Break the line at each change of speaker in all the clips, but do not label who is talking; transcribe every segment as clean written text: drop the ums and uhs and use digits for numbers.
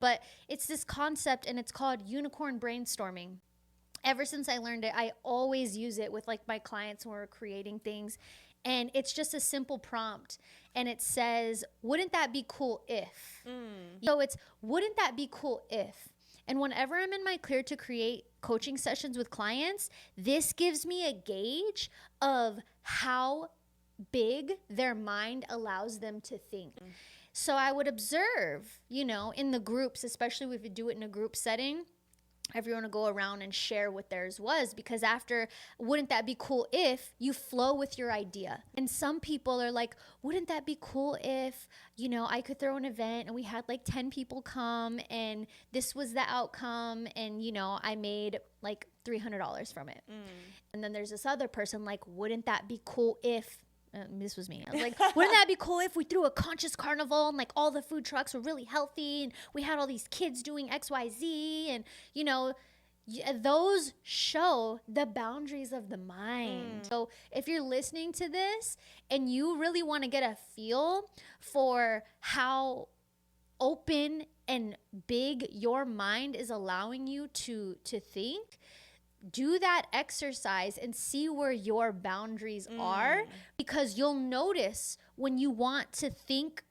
But it's this concept, and it's called unicorn brainstorming. Ever since I learned it, I always use it with like my clients when we're creating things. And it's just a simple prompt. And it says, wouldn't that be cool if? So it's, wouldn't that be cool if? And whenever I'm in my Clear to Create coaching sessions with clients, this gives me a gauge of how big their mind allows them to think. So I would observe, you know, in the groups, especially if you do it in a group setting, everyone will go around and share what theirs was, because after wouldn't that be cool if, you flow with your idea. And some people are like, wouldn't that be cool if, you know, I could throw an event and we had like 10 people come and this was the outcome, and you know, I made like $300 from it. And then there's this other person like, wouldn't that be cool if, this was me. I was like, wouldn't that be cool if we threw a conscious carnival and like all the food trucks were really healthy and we had all these kids doing XYZ, and you know, those show the boundaries of the mind. So if you're listening to this and you really want to get a feel for how open and big your mind is allowing you to think, do that exercise and see where your boundaries are, because you'll notice when you want to think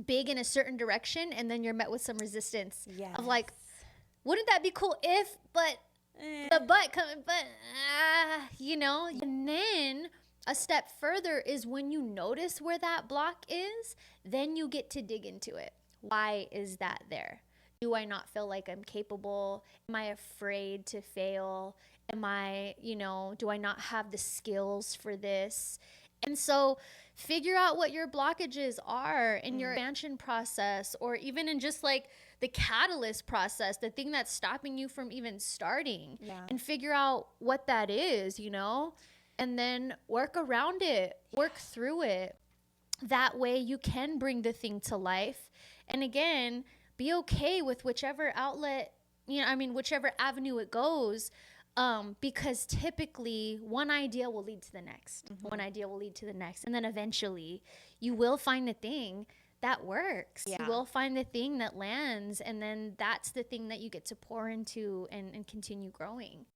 big in a certain direction and then you're met with some resistance of like, wouldn't that be cool if, but the but coming, but you know. And then a step further is when you notice where that block is, then you get to dig into it. Why is that there? Do I not feel like I'm capable? Am I afraid to fail? Am I, you know, do I not have the skills for this? And so figure out what your blockages are in your expansion process, or even in just like the catalyst process, the thing that's stopping you from even starting, and figure out what that is, you know, and then work around it, work through it. That way you can bring the thing to life. And again, be okay with whichever outlet, you know, I mean, whichever avenue it goes, because typically one idea will lead to the next. One idea will lead to the next. And then eventually you will find the thing that works. You will find the thing that lands. And then that's the thing that you get to pour into and continue growing.